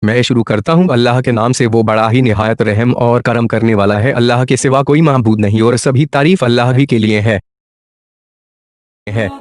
میں شروع کرتا ہوں اللہ کے نام سے، وہ بڑا ہی نہایت رحم اور کرم کرنے والا ہے۔ اللہ کے سوا کوئی معبود نہیں اور سبھی تعریف اللہ ہی کے لیے ہے۔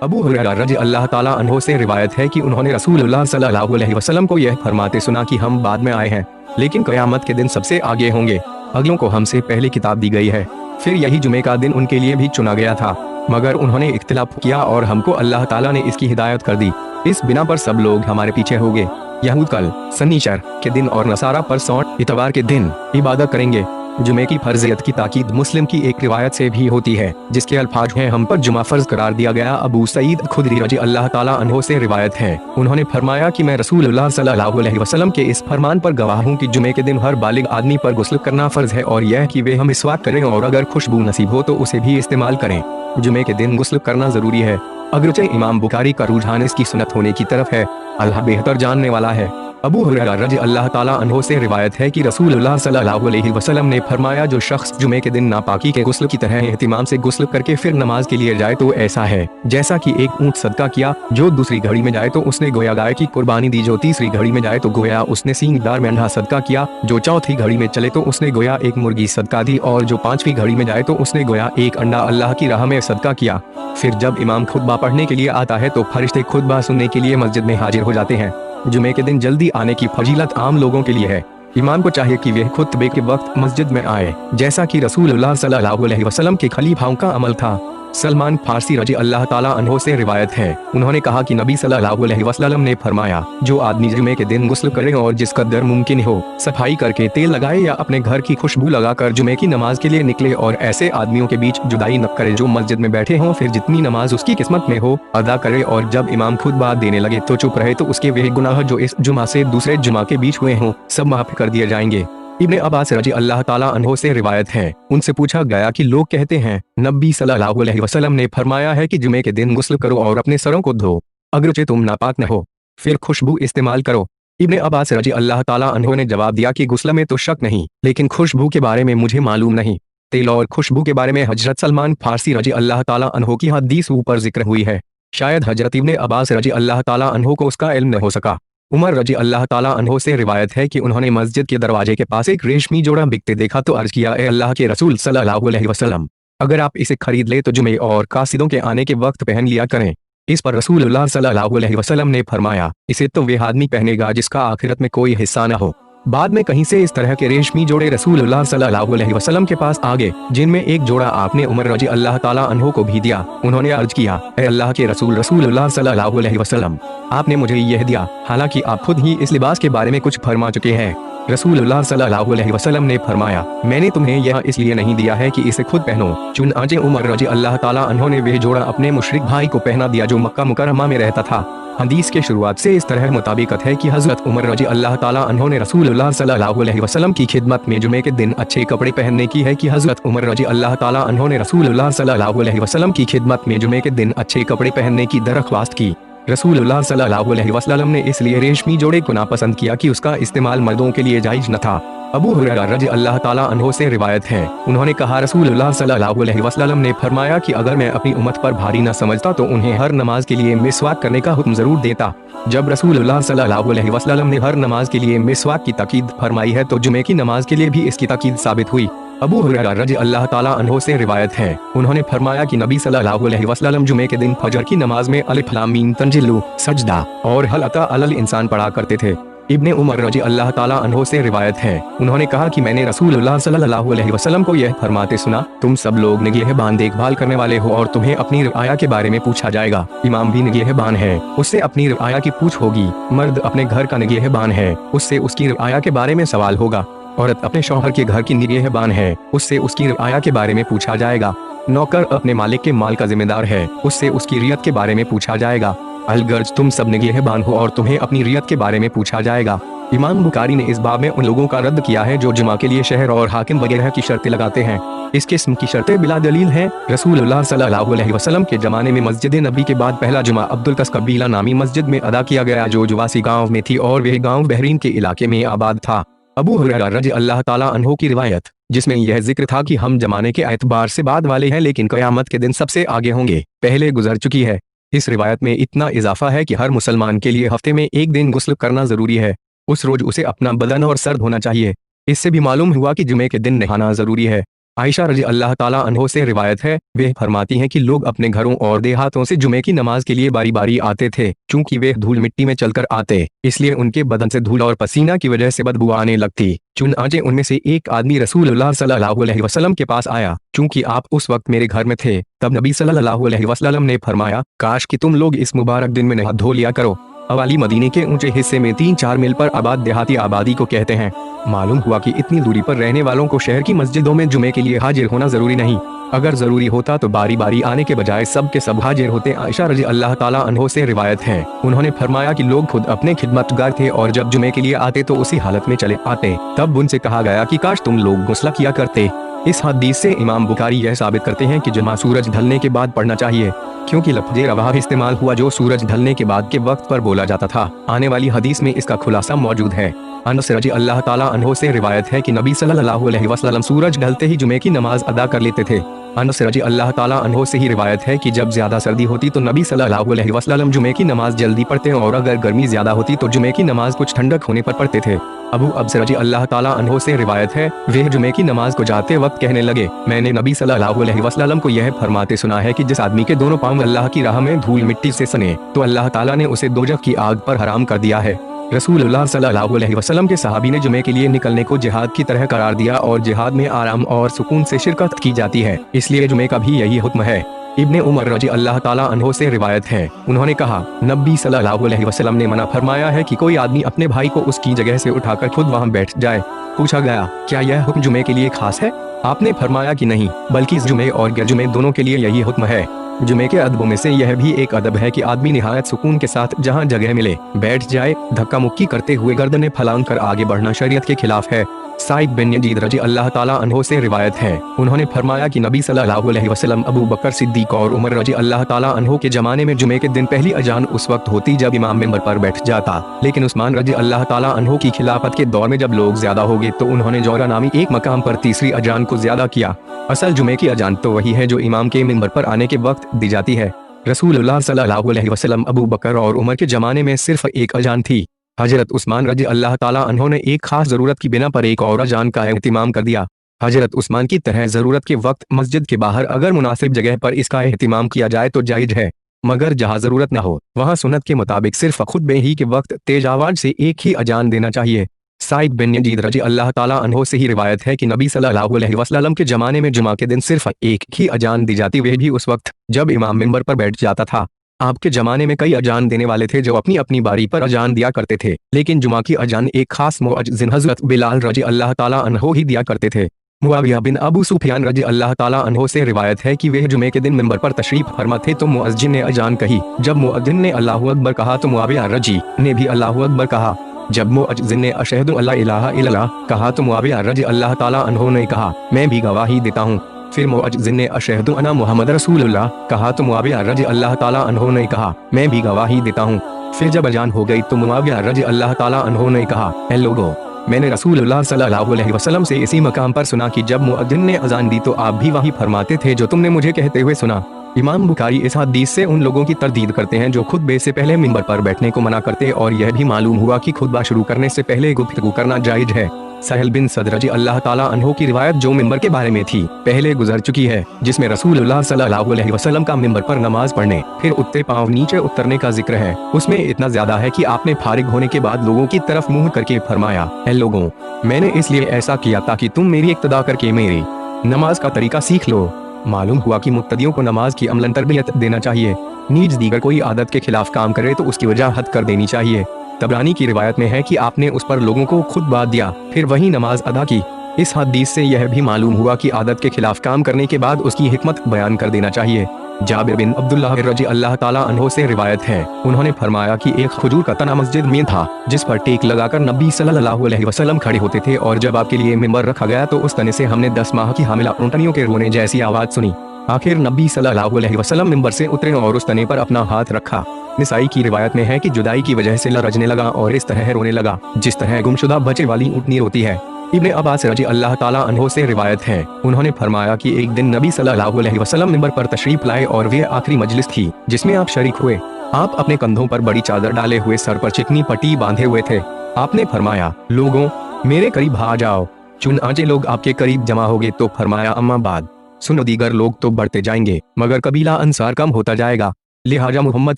ابو ہریرہ رضی اللہ تعالیٰ عنہ سے روایت ہے کہ انہوں نے رسول اللہ صلی اللہ علیہ وسلم کو یہ فرماتے سنا کہ ہم بعد میں آئے ہیں، لیکن قیامت کے دن سب سے آگے ہوں گے۔ اگلوں کو ہم سے پہلے کتاب دی گئی ہے، پھر یہی جمعے کا دن ان کے لیے بھی چنا گیا تھا، مگر انہوں نے اختلاف کیا اور ہم کو اللہ تعالیٰ نے اس کی ہدایت کر دی۔ اس بنا پر سب لوگ ہمارے پیچھے ہو گئے۔ یہود کل سنیچر کے دن اور نصارہ پر سوٹ اتوار کے دن عبادت کریں گے۔ جمعے کی فرضیت کی تاکید مسلم کی ایک روایت سے بھی ہوتی ہے، جس کے الفاظ ہیں ہم پر جمعہ فرض قرار دیا گیا۔ ابو سعید خدری رضی اللہ تعالیٰ عنہ سے روایت ہے، انہوں نے فرمایا کہ میں رسول اللہ صلی اللہ علیہ وسلم کے اس فرمان پر گواہ ہوں کہ جمعے کے دن ہر بالغ آدمی پر غسل کرنا فرض ہے، اور یہ کہ وہ مسواک کریں اور اگر خوشبو نصیب ہو تو اسے بھی استعمال کریں۔ جمعے کے دن غسل کرنا ضروری ہے، اگرچہ امام بخاری کا رجحان اس کی سنت ہونے کی طرف ہے، اللہ بہتر جاننے والا ہے۔ ابو ہریرہ رضی اللہ تعالیٰ عنہ سے روایت ہے کہ رسول اللہ صلی اللہ علیہ وسلم نے فرمایا جو شخص جمعے کے دن ناپاکی کے غسل کی طرح اہتمام سے غسل کر کے پھر نماز کے لیے جائے تو ایسا ہے جیسا کہ ایک اونٹ صدقہ کیا، جو دوسری گھڑی میں جائے تو اس نے گویا گائے کی قربانی دی، جو تیسری گھڑی میں جائے تو گویا اس نے سینگ دار مینڈھا صدقہ کیا، جو چوتھی گھڑی میں چلے تو اس نے گویا ایک مرغی صدقہ دی، اور جو پانچویں گھڑی میں جائے تو اس نے گویا ایک انڈا اللہ کی راہ میں صدقہ کیا۔ پھر جب امام خطبہ پڑھنے کے لیے آتا ہے تو فرشتے خطبہ سننے کے لیے مسجد میں حاضر ہو جاتے ہیں۔ جمعے کے دن جلدی آنے کی فضیلت عام لوگوں کے لیے ہے، امام کو چاہیے کہ وہ خطبے کے وقت مسجد میں آئے، جیسا کہ رسول اللہ صلی اللہ علیہ وسلم کے خلیفاؤں کا عمل تھا۔ سلمان فارسی رضی اللہ تعالیٰ عنہ سے روایت ہے، انہوں نے کہا کہ نبی صلی اللہ علیہ وسلم نے فرمایا جو آدمی جمعے کے دن غسل کرے اور جس قدر ممکن ہو صفائی کر کے تیل لگائے یا اپنے گھر کی خوشبو لگا کر جمعے کی نماز کے لیے نکلے، اور ایسے آدمیوں کے بیچ جدائی نہ کرے جو مسجد میں بیٹھے ہوں، پھر جتنی نماز اس کی قسمت میں ہو ادا کرے، اور جب امام خطبہ دینے لگے تو چپ رہے، تو اس کے وہ گناہ جو اس جمعہ سے دوسرے جمعہ کے بیچ ہوئے ہوں سب معاف کر دیے جائیں گے۔ ابن عباس رضی اللہ تعالیٰ عنہ سے روایت ہے، ان سے پوچھا گیا کہ لوگ کہتے ہیں نبی صلی اللہ علیہ وسلم نے فرمایا ہے کہ جمعے کے دن غسل کرو اور اپنے سروں کو دھو، اگرچہ تم ناپاک نہ ہو، پھر خوشبو استعمال کرو۔ ابن عباس رضی اللہ تعالیٰ عنہ نے جواب دیا کہ غسل میں تو شک نہیں، لیکن خوشبو کے بارے میں مجھے معلوم نہیں۔ تیل اور خوشبو کے بارے میں حضرت سلمان فارسی رضی اللہ تعالیٰ عنہ کی حدیث اوپر ذکر ہوئی ہے، شاید حضرت ابن عباس رضی اللہ تعالیٰ عنہ کو اس کا علم نہ ہو سکا۔ عمر رضی اللہ تعالیٰ عنہ سے روایت ہے کہ انہوں نے مسجد کے دروازے کے پاس ایک ریشمی جوڑا بکتے دیکھا تو عرض کیا، اے اللہ کے رسول صلی اللہ علیہ وسلم، اگر آپ اسے خرید لے تو جمعے اور قاصدوں کے آنے کے وقت پہن لیا کریں۔ اس پر رسول اللہ صلی اللہ علیہ وسلم نے فرمایا، اسے تو وہ آدمی پہنے گا جس کا آخرت میں کوئی حصہ نہ ہو۔ بعد میں کہیں سے اس طرح کے ریشمی جوڑے رسول اللہ صلی اللہ علیہ وسلم کے پاس آگے، جن میں ایک جوڑا آپ نے عمر رضی اللہ تعالیٰ عنہ کو بھی دیا۔ انہوں نے عرض کیا، اے اللہ کے رسول رسول اللہ صلی اللہ علیہ وسلم، آپ نے مجھے یہ دیا، حالانکہ آپ خود ہی اس لباس کے بارے میں کچھ فرما چکے ہیں۔ رسول اللہ صلی اللہ علیہ وسلم نے فرمایا، میں نے تمہیں یہ اس لیے نہیں دیا ہے کہ اسے خود پہنو، چنانچہ عمر رضی اللہ تعالیٰ عنہ نے وہ جوڑا اپنے مشرک بھائی کو پہنا دیا جو مکہ مکرمہ میں رہتا تھا۔ حدیث کے شروعات سے اس طرح مطابقت ہے کہ حضرت عمر رضی اللہ تعالیٰ عنہ نے رسول اللہ صلی اللہ علیہ وسلم کی خدمت میں جمعے کے دن اچھے کپڑے پہننے کی ہے کہ حضرت عمر رضی اللہ تعالیٰ عنہ نے رسول اللہ صلی اللہ علیہ وسلم کی خدمت میں جمعے کے دن اچھے کپڑے پہننے کی درخواست کی۔ رسول اللہ صلی اللہ علیہ وسلم نے اس لیے ریشمی جوڑے کو ناپسند کیا کہ اس کا استعمال مردوں کے لیے جائز نہ تھا۔ ابو ہریرہ رضی اللہ تعالیٰ عنہ سے روایت ہے، انہوں نے کہا رسول اللہ صلی اللہ علیہ وسلم نے فرمایا کہ اگر میں اپنی امت پر بھاری نہ سمجھتا تو انہیں ہر نماز کے لیے مسواک کرنے کا حکم ضرور دیتا۔ جب رسول اللہ صلی اللہ علیہ وسلم نے ہر نماز کے لیے مسواک کی تاکید فرمائی ہے تو جمعے کی نماز کے لیے بھی اس کی تاکید ثابت ہوئی۔ ابو ہریرہ رضی اللہ تعالیٰ عنہ سے روایت ہے، انہوں نے فرمایا کہ نبی صلی اللہ علیہ وسلم جمعے کے دن فجر کی نماز میں الف لام میم تنزیل، سجدہ اور هل اتى علی الانسان پڑھا کرتے تھے۔ ابن عمر رضی اللہ تعالیٰ عنہ سے روایت ہے، انہوں نے کہا کہ میں نے رسول اللہ صلی اللہ علیہ وسلم کو یہ فرماتے سنا، تم سب لوگ نگہبان دیکھ بھال کرنے والے ہو اور تمہیں اپنی رعایا کے بارے میں پوچھا جائے گا۔ امام بھی نگہبان ہے، اس سے اپنی رعایا کی پوچھ ہوگی۔ مرد اپنے گھر کا نگہبان ہے، اس سے اس کی رعایا کے بارے میں سوال ہوگا۔ عورت اپنے شوہر کے گھر کی نگہبان ہے، اس سے اس کی رعایا کے بارے میں پوچھا جائے گا۔ نوکر اپنے مالک کے مال کا ذمہ دار ہے، اس سے اس کی ریت کے بارے میں پوچھا جائے گا۔ الغرض تم سب نگہبان ہو اور تمہیں اپنی ریت کے بارے میں پوچھا جائے گا۔ امام بخاری نے اس باب میں ان لوگوں کا رد کیا ہے جو جمعہ کے لیے شہر اور حاکم وغیرہ کی شرطیں لگاتے ہیں۔ اس قسم کی شرطیں بلا دلیل ہیں۔ رسول اللہ صلی اللہ علیہ وسلم کے زمانے میں مسجد نبی کے بعد پہلا جمعہ عبدالقس قبیلہ نامی مسجد میں ادا کیا گیا جو جواسی گاؤں میں تھی اور وہ گاؤں بحرین کے علاقے میں آباد تھا۔ ابو ہریرہ رضی اللہ تعالیٰ عنہ کی روایت جس میں یہ ذکر تھا کہ ہم زمانے کے اعتبار سے بعد والے ہیں لیکن قیامت کے دن سب سے آگے ہوں گے، پہلے گزر چکی ہے۔ اس روایت میں اتنا اضافہ ہے کہ ہر مسلمان کے لیے ہفتے میں ایک دن غسل کرنا ضروری ہے۔ उस रोज उसे अपना बदन और सर धोना चाहिए। इससे भी मालूम हुआ कि जुमे के दिन नहाना जरूरी है। आयशा रजी अल्लाह ताला अन्हो से रिवायत है, वे फरमाती हैं कि लोग अपने घरों और देहातों से जुमे की नमाज के लिए बारी बारी आते थे। चूंकि वे धूल मिट्टी में चलकर आते, इसलिए उनके बदन से धूल और पसीना की वजह से बदबू आने लगती। चुनांचे उनमें से एक आदमी रसूलुल्लाह सल्लल्लाहु अलैहि वसल्लम के पास आया। चूंकि आप उस वक्त मेरे घर में थे, तब नबी सल्लल्लाहु अलैहि वसल्लम ने फरमाया, काश कि तुम लोग इस मुबारक दिन में नहा धो लिया करो। अवाली मदीने के ऊंचे हिस्से में 3-4 मील पर आबाद देहाती आबादी को कहते हैं। मालूम हुआ कि इतनी दूरी पर रहने वालों को शहर की मस्जिदों में जुमे के लिए हाजिर होना जरूरी नहीं। अगर जरूरी होता तो बारी बारी आने के बजाय सब के सब हाजिर होते। आयशा रजी अल्लाह ताला अन्हो से रिवायत है, उन्होंने फरमाया कि लोग खुद अपने खिदमतगार थे और जब जुमे के लिए आते तो उसी हालत में चले आते। तब उनसे कहा गया कि काश तुम लोग गुस्ला किया करते। इस हदीस से इमाम बुखारी यह साबित करते हैं कि जुमा सूरज ढलने के बाद पढ़ना चाहिए, क्योंकि लफ्ज़ रवाह इस्तेमाल हुआ जो सूरज ढलने के बाद के वक्त पर बोला जाता था। आने वाली हदीस में इसका खुलासा मौजूद है। अनस रजी अल्लाह ताला अन्हो से रिवायत है कि नबी सल्लल्लाहु अलैहि वसल्लम सूरज ढलते ही जुमे की नमाज अदा कर लेते थे। अनस रजी अल्लाह ताला अन्हो से ही रिवायत है कि जब ज्यादा सर्दी होती तो नबी सल्लल्लाहु अलैहि वसल्लम जुमे की नमाज जल्दी पढ़ते और अगर गर्मी ज्यादा होती तो जुमे की नमाज कुछ ठंडक होने पर पढ़ते थे। अबू अब्स रजी अल्लाह ताला अन्हो से रिवायत है, वे जुमे की नमाज को जाते वक्त कहने लगे, मैंने नबी सल्लल्लाहु अलैहि वसल्लम को यह फरमाते सुना है कि जिस आदमी के दोनों पांव अल्लाह की राह में धूल मिट्टी से सने तो अल्लाह ताला ने उसे दोजख की आग पर हराम कर दिया है। रसूलुल्लाह सल्लल्लाहु अलैहि वसल्लम के सहाबी ने जुमे के लिए निकलने को जिहाद की तरह करार दिया और जिहाद में आराम और सुकून से शिरकत की जाती है, इसलिए जुमे का भी यही हुक्म है। इब्ने उमर रजी अल्लाह ताला अन्हो से रिवायत है, उन्होंने कहा, नबी सल्लल्लाहु अलैहि वसल्लम ने मना फरमाया है कि कोई आदमी अपने भाई को उसकी जगह से उठाकर खुद वहां बैठ जाए। पूछा गया, क्या यह हुक्म जुमे के लिए खास है? आपने फरमाया कि नहीं, बल्कि इस जुमे और गैर जुमे दोनों के लिए यही हुक्म है। जुमे के अदबों में से यह भी एक अदब है कि आदमी निहायत सुकून के साथ जहां जगह मिले बैठ जाए। धक्का मुक्की करते हुए गर्दनें फैलांग कर आगे बढ़ना शरीयत के खिलाफ है। साइद बिन यजीद रजी अल्लाह ताला अन्हो से रिवायत है, उन्होंने फरमाया कि नबी सल्लल्लाहु अलैहि वसल्लम, अबू बकर सिद्दीक और उमर रजी अल्लाह ताला अन्हो के जमाने में जुमे के दिन पहली अजान उस वक्त होती जब इमाम मिंबर पर बैठ जाता, लेकिन उस्मान रजी अल्लाह ताला अन्हो की खिलाफत के दौर में जब लोग ज्यादा हो गए तो उन्होंने जौरा नामी एक मकाम पर तीसरी अजान को ज्यादा किया। असल जुमे की अजान तो वही है जो इमाम के मिंबर पर आने के वक्त दी जाती है। रसूलुल्लाह सल्लल्लाहु अलैहि वसल्लम, अबू बकर और उमर के जमाने में सिर्फ एक अजान थी। हजरत उस्मान रजी अल्लाह ताला अन्हो ने एक खास जरूरत की बिना पर एक और अजान का एहतिमाम कर दिया। हजरत उस्मान की तरह जरूरत के वक्त मस्जिद के बाहर अगर मुनासिब जगह पर इसका एहतिमाम किया जाए तो जायज है, मगर जहाँ जरूरत न हो वहाँ सुन्नत के मुताबिक सिर्फ खुतबे ही के वक्त तेज आवाज से एक ही अजान देना चाहिए। साइद बिन यजीद रजी अल्लाह ताला अन्हो से ही रिवायत है कि नबी सल्लल्लाहु अलैहि वसल्लम के जमाने में जुमा के दिन सिर्फ एक ही अजान दी जाती, वह भी उस वक्त जब इमाम मिंबर पर बैठ जाता था। आपके जमाने में कई अजान देने वाले थे जो अपनी अपनी बारी पर अजान दिया करते थे, लेकिन जुमा की अजान एक खास मुअज्जिन हजरत बिलाल रजी अल्लाह ताला अन्हो ही दिया करते थे। मुआविया बिन अबू सुफियान रजी अल्लाह ताला अन्हो से रिवायत है कि वे जुमे के दिन मिंबर पर तशरीफ फरमा थे तो मुअज्जिन ने अजान कही। जब मुअज्जिन ने अल्लाहु अकबर कहा तो मुआविया रजी ने भी अल्लाहु अकबर कहा। जब मुअज्जिन ने अशहदु अल्ला इलाहा इल्लल्लाह कहा तो मुआविया रजी अल्लाह ताला अन्हो ने कहा, मैं भी गवाही देता हूँ। फिर मुअज्जिन ने अशहदु अन्ना मुहम्मद रसूलुल्लाह कहा तो मुआविया रजी अल्लाह ताला अन्हो ने कहा, मैं भी गवाही देता हूँ। फिर जब अजान हो गई तो मुआविया रजी अल्लाह ताला अन्हो ने कहा, ऐ लोगों, मैंने रसूलुल्लाह सल्लल्लाहु अलैहि वसल्लम से इसी मकाम पर सुना कि जब मुअज्जिन ने अजान दी तो आप भी वही फरमाते थे जो तुमने मुझे कहते हुए सुना। इमाम बुखारी इस हदीस से उन लोगों की तरदीद करते हैं जो खुतबे से पहले मिंबर पर बैठने को मना करते, और यह भी मालूम हुआ कि खुतबा शुरू करने से पहले गुफ्तगू करना जायज है। सहल बिन सद रजी अल्लाह ताला अन्हो की रिवायत जो मिंबर के बारे में थी पहले गुजर चुकी है, जिसमें रसूलुल्लाह सल्लल्लाहु अलैहि वसल्लम का मिंबर पर नमाज पढ़ने फिर उतरे पांव नीचे उतरने का जिक्र है। उसमें इतना ज्यादा है कि आपने फारिग होने के बाद लोगों की तरफ मुंह करके फरमाया, ऐ लोगों, मैंने इसलिए ऐसा किया ताकि तुम मेरी इक्तदा करके मेरी नमाज का तरीका सीख लो। मालूम हुआ कि मुक्तदियों को नमाज की अमलन तरबियत देना चाहिए। नीज दीगर कोई आदत के खिलाफ काम करे तो उसकी वजाहत कर देनी चाहिए। तबरानी की रिवायत में है कि आपने उस पर लोगों को खुद बात दिया फिर वही नमाज अदा की। इस हदीस से यह भी मालूम हुआ कि आदत के खिलाफ काम करने के बाद उसकी हिकमत बयान कर देना चाहिए। जाबिर बिन अब्दुल्लाह रजी अल्लाह ताला अन्हो से रिवायत है, उन्होंने फरमाया कि एक खजूर का तना मस्जिद में था जिस पर टेक लगाकर नबी सल्लल्लाहु अलैहि वसल्लम खड़े होते थे, और जब आपके लिए मिंबर रखा गया तो उस तने से हमने 10 माह की हामिला ऊँटनियों के रोने जैसी आवाज सुनी। आखिर नबी सल्लल्लाहु अलैहि वसल्लम मिंबर से उतरे और उस तने पर अपना हाथ रखा। निसाई की रिवायत में है कि जुदाई की वजह से लरजने लगा और इस तरह रोने लगा जिस तरह गुमशुदा बच्चे वाली ऊँटनी रोती है। इब्ने अब्बास रजी अल्लाह ताला अन्हो से रिवायत है, उन्होंने फरमाया कि एक दिन नबी सल्लल्लाहु अलैहि वसल्लम मिंबर पर तशरीफ लाए और वे आखिरी मजलिस थी जिसमें आप शरीक हुए। आप अपने कंधों पर बड़ी चादर डाले हुए, सर पर चिकनी पट्टी बांधे हुए थे। आपने फरमाया, लोगों मेरे करीब आ जाओ। चुनाचे लोग आपके करीब जमा हो गए तो फरमाया, अम्मा बाद सुनो, दीगर लोग तो बढ़ते जाएंगे मगर कबीला अंसार कम होता जाएगा। लिहाजा मोहम्मद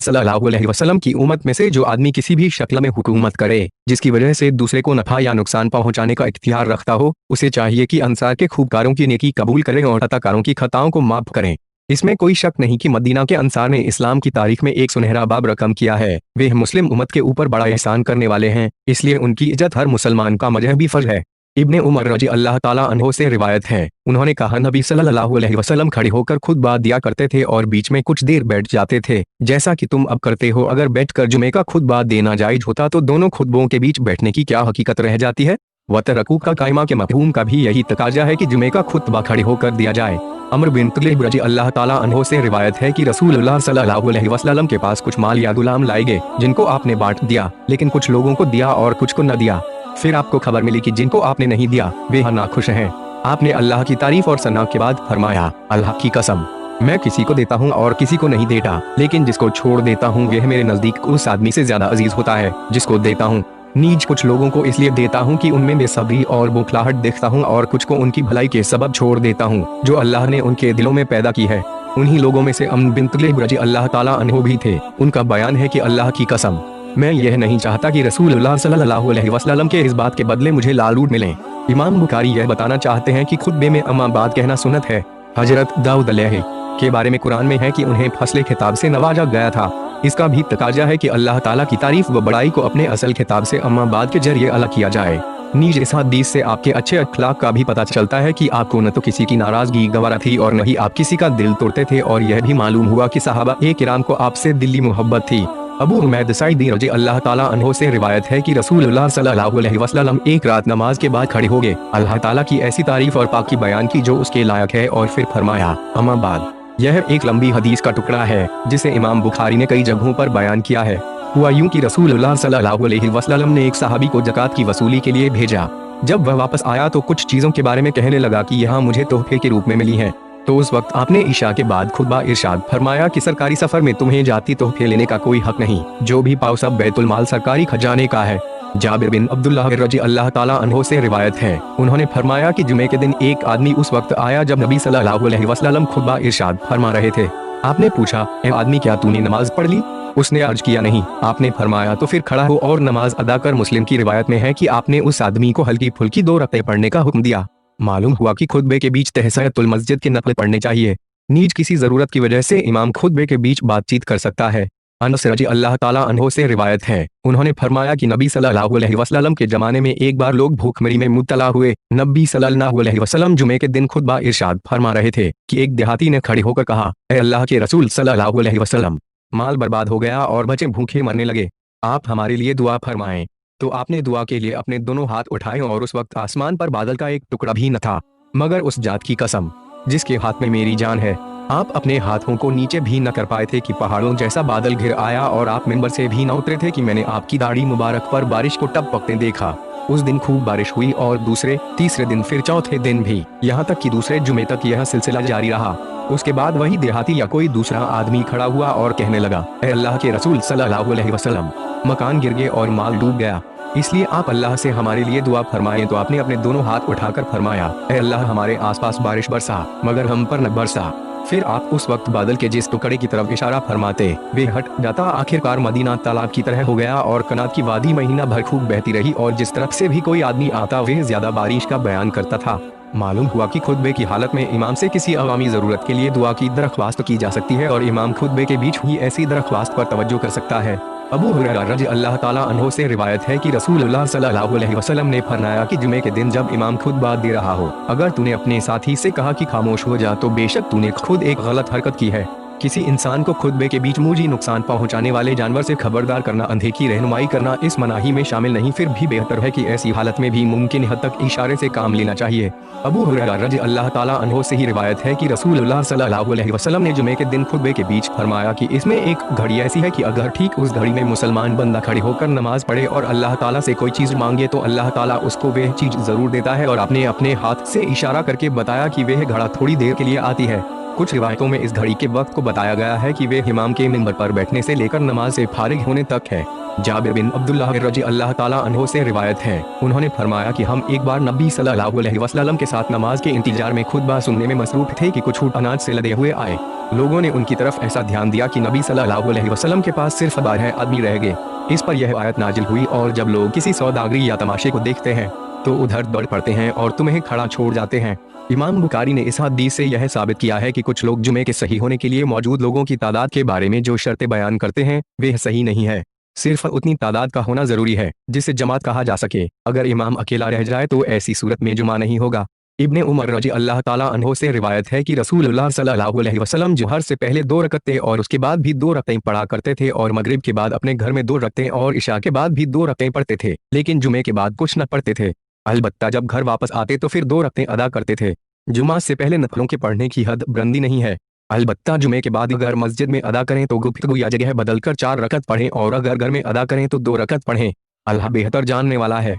सल्लल्लाहु अलैहि वसल्लम की उम्मत में से जो आदमी किसी भी शक्ल में हुकूमत करे जिसकी वजह से दूसरे को नफा या नुकसान पहुंचाने का इख्तियार रखता हो, उसे चाहिए कि अंसार के खूबकारों की नेकी कबूल करें और खताकारों की खताओं को माफ करें। इसमें कोई शक नहीं कि मदीना के अंसार ने इस्लाम की तारीख में एक सुनहरा बाब रकम किया है। वे मुस्लिम उम्मत के ऊपर बड़ा एहसान करने वाले हैं, इसलिए उनकी इज्जत हर मुसलमान का मजहबी फर्ज है। इब्ने उमर रजी अल्लाह ताला अन्हो से रिवायत है, उन्होंने कहा, नबी सल्लल्लाहु अलैहि वसल्लम खड़े होकर खुतबा दिया करते थे और बीच में कुछ देर बैठ जाते थे, जैसा कि तुम अब करते हो। अगर बैठकर जुमे का खुतबा देना जायज होता तो दोनों खुतबों के बीच बैठने की क्या हकीकत रह जाती है। वतरकू का कायमा के मफहूम का भी यही तकाजा है कि जुमे का खुतबा खड़े होकर दिया जाए। अमर बिन तुगलैब रजी अल्लाह ताला अन्हो से रिवायत है कि रसूलुल्लाह सल्लल्लाहु अलैहि वसल्लम के पास कुछ माल या गुलाम लाए गए जिनको आपने बांट दिया, लेकिन कुछ लोगों को दिया और कुछ को न दिया। फिर आपको खबर मिली कि जिनको आपने नहीं दिया वे नाखुश हैं। आपने अल्लाह की तारीफ और सना के बाद फरमाया, अल्लाह की कसम मैं किसी को देता हूँ और किसी को नहीं देता, लेकिन जिसको छोड़ देता हूँ वह मेरे नजदीक उस आदमी से ज्यादा अजीज होता है जिसको देता हूँ। नीज कुछ लोगों को इसलिए देता हूँ कि उनमें बेसब्री और बौखलाहट देखता हूँ और कुछ को उनकी भलाई के सबब छोड़ देता हूँ जो अल्लाह ने उनके दिलों में पैदा की है। उन्हीं लोगों में से अम्र बिन तुगलैब रजी अल्लाह ताला अन्हो भी थे। उनका बयान है कि अल्लाह की कसम मैं यह नहीं चाहता कि रसूलुल्लाह सल्लल्लाहु अलैहि वसल्लम के इस बात के बदले मुझे लालूट मिले। इमाम बुखारी यह बताना चाहते हैं कि खुतबे में अम्मा बाद कहना सुन्नत है। हजरत दाऊद अलैहि के बारे में कुरान में है कि उन्हें फसले खिताब से नवाजा गया था। इसका भी तकाजा है कि अल्लाह ताला की तारीफ व बड़ाई को अपने असल खिताब से अम्मा बाद के जरिए अलग किया जाए। नीज इस हदीस से आपके अच्छे अखलाक का भी पता चलता है कि आपको न तो किसी की नाराजगी गवारा थी और न ही आप किसी का दिल तोड़ते थे, और यह भी मालूम हुआ कि सहाबा-ए किराम को आपसे दिली मोहब्बत थी। अबू हुमैद सईदी रजी अल्लाह ताला अन्हो से रिवायत है कि रसूलुल्लाह सल्लल्लाहु अलैहि वसल्लम एक रात नमाज के बाद खड़े हो गए, अल्लाह ताला की ऐसी तारीफ और पाकी बयान की जो उसके लायक है, और फिर फरमाया, अम्मा बाद। यह एक लंबी हदीस का टुकड़ा है जिसे इमाम बुखारी ने कई जगहों पर बयान किया है। हुआ यूं कि रसूलुल्लाह सल्लल्लाहु अलैहि वसल्लम ने एक सहाबी को ज़कात की वसूली के लिए भेजा। जब वह वापस आया तो कुछ चीजों के बारे में कहने लगा कि यहाँ मुझे तोहफे के रूप में मिली हैं। तो उस वक्त आपने ईशा के बाद खुतबा इरशाद फरमाया कि सरकारी सफर में तुम्हें जाती तोहफे लेने का कोई हक नहीं, जो भी पाओ सब बैतुल माल सरकारी खजाने का है। जाबिर बिन अब्दुल्लाह रजी अल्लाह ताला अन्हो से रिवायत है, उन्होंने फरमाया कि जुमे के दिन एक आदमी उस वक्त आया जब नबी सल्लल्लाहु अलैहि वसल्लम खुतबा इरशाद फरमा रहे थे। आपने पूछा, ए आदमी क्या तूने नमाज पढ़ ली? उसने अर्ज किया, नहीं। आपने फरमाया, तो फिर खड़ा हो और नमाज अदा कर। मुस्लिम की रिवायत में है कि आपने उस आदमी को हल्की फुल्की 2 रकअतें पढ़ने का हुक्म दिया। मालूम हुआ कि खुतबे के बीच तहस्सुल मस्जिद के नफल पढ़ने चाहिए। नीज किसी जरूरत की वजह से इमाम खुतबे के बीच बातचीत कर सकता है। अनस रजी अल्लाह ताला अन्हो से रिवायत है, उन्होंने फरमाया कि नबी सल्लल्लाहु अलैहि वसल्लम के जमाने में एक बार लोग भूखमरी में मुब्तला हुए। नबी सल्लल्लाहु अलैहि वसल्लम जुमे के दिन खुतबा इरशाद फरमा रहे थे कि एक देहाती ने खड़े होकर कहा, ए अल्लाह के रसूल सल्लल्लाहु अलैहि वसल्लम, माल बर्बाद हो गया और बच्चे भूखे मरने लगे, आप हमारे लिए दुआ फरमाएं। तो आपने दुआ के लिए अपने दोनों हाथ उठाए और उस वक्त आसमान पर बादल का एक टुकड़ा भी न था, मगर उस जात की कसम जिसके हाथ में मेरी जान है, आप अपने हाथों को नीचे भी न कर पाए थे कि पहाड़ों जैसा बादल घिर आया, और आप मिंबर से भी न उतरे थे कि मैंने आपकी दाढ़ी मुबारक पर बारिश को टपकते देखा। उस दिन खूब बारिश हुई और दूसरे तीसरे दिन फिर चौथे दिन भी, यहाँ तक कि दूसरे जुमे तक यह सिलसिला जारी रहा। उसके बाद वही देहाती या कोई दूसरा आदमी खड़ा हुआ और कहने लगा, ए अल्लाह के रसूल सल्लल्लाहु अलैहि वसल्लम, मकान गिर गए और माल डूब गया, इसलिए आप अल्लाह से हमारे लिए दुआ फरमाएं। तो आपने अपने दोनों हाथ उठाकर फरमाया, ए अल्लाह हमारे आसपास बारिश बरसा मगर हम पर न बरसा। फिर आप उस वक्त बादल के जिस टुकड़े की तरफ इशारा फरमाते वे हट जाता। आखिरकार मदीना तालाब की तरह हो गया और कनात की वादी महीना भर खूब बहती रही, और जिस तरफ से भी कोई आदमी आता वह ज्यादा बारिश का बयान करता था। मालूम हुआ कि खुतबे की हालत में इमाम से किसी अवामी जरूरत के लिए दुआ की दरख्वास्त की जा सकती है, और इमाम खुतबे के बीच हुई ऐसी दरख्वास्त पर तवज्जो कर सकता है। अबू हुरैरा रज़ी अल्लाह ताला अन्हो से रिवायत है कि रसूलुल्लाह सल्लल्लाहु अलैहि वसल्लम ने फरमाया कि जुमे के दिन जब इमाम खुतबा दे रहा हो, अगर तूने अपने साथी से कहा कि खामोश हो जा तो बेशक तूने खुद एक गलत हरकत की है। किसी इंसान को खुतबे के बीच मुझे नुकसान पहुंचाने वाले जानवर से खबरदार करना, अंधे की रहनुमाई करना इस मनाही में शामिल नहीं। फिर भी बेहतर है कि ऐसी हालत में भी मुमकिन हद तक इशारे से काम लेना चाहिए। अबू हुरैरा रज़ी अल्लाह ताला अन्हो से ही रिवायत है कि रसूलुल्लाह सल्लल्लाहु अलैहि वसल्लम ने जुमे के दिन खुतबे के बीच फरमाया कि इसमें एक घड़ी ऐसी है कि अगर ठीक उस घड़ी में मुसलमान बंदा खड़े होकर नमाज पढ़े और अल्लाह ताला से कोई चीज मांगे तो अल्लाह ताला उसको वह चीज जरूर देता है। और आपने अपने हाथ से इशारा करके बताया कि वह घड़ा थोड़ी देर के लिए आती है। कुछ रिवायतों में इस घड़ी के वक्त को बताया गया है कि वे इमाम के मिंबर पर बैठने से लेकर नमाज से फारिग होने तक है। जाबिर बिन अब्दुल्लाह रजी अल्लाह ताला अन्हो से रिवायत है, उन्होंने फरमाया कि हम एक बार नबी सल्लल्लाहु अलैहि वसल्लम के साथ नमाज के इंतजार में खुतबा सुनने में मसरूफ थे कि कुछ ऊँट अनाज से लदे हुए आए। लोगों ने उनकी तरफ ऐसा ध्यान दिया कि नबी सल्लल्लाहु अलैहि वसल्लम के पास सिर्फ 12 आदमी रह गए। इस पर यह आयत नाजिल हुई, और जब लोग किसी सौदागरी या तमाशे को देखते हैं तो उधर दौड़ पड़ते हैं और तुम्हें खड़ा छोड़ जाते हैं। इमाम बुखारी ने इस हदीस से यह साबित किया है कि कुछ लोग जुमे के सही होने के लिए मौजूद लोगों की तादाद के बारे में जो शर्तें बयान करते हैं वे सही नहीं है। सिर्फ उतनी तादाद का होना जरूरी है जिसे जमात कहा जा सके। अगर इमाम अकेला रह जाए तो ऐसी सूरत में जुमा नहीं होगा। इब्ने उमर रजी अल्लाह ताला अन्हो से रिवायत है कि रसूलुल्लाह सल्लल्लाहु अलैहि वसल्लम जुहर से पहले 2 रकअतें और उसके बाद भी 2 रकअतें पढ़ा करते थे, और मगरिब के बाद अपने घर में 2 रकअतें और इशा के बाद भी 2 रकअतें पढ़ते थे, लेकिन जुमे के बाद कुछ न पढ़ते थे। अलबत्ता जब घर वापस आते तो फिर 2 रकअतें अदा करते थे। जुमा से पहले नफलों के पढ़ने की हद बुलंदी नहीं है। अलबत्ता जुमे के बाद अगर मस्जिद में अदा करें तो गुफ्तगू या जगह बदलकर 4 रकअत पढ़ें, और अगर घर में अदा करें तो 2 रकअत पढ़ें। अल्लाह बेहतर जानने वाला है।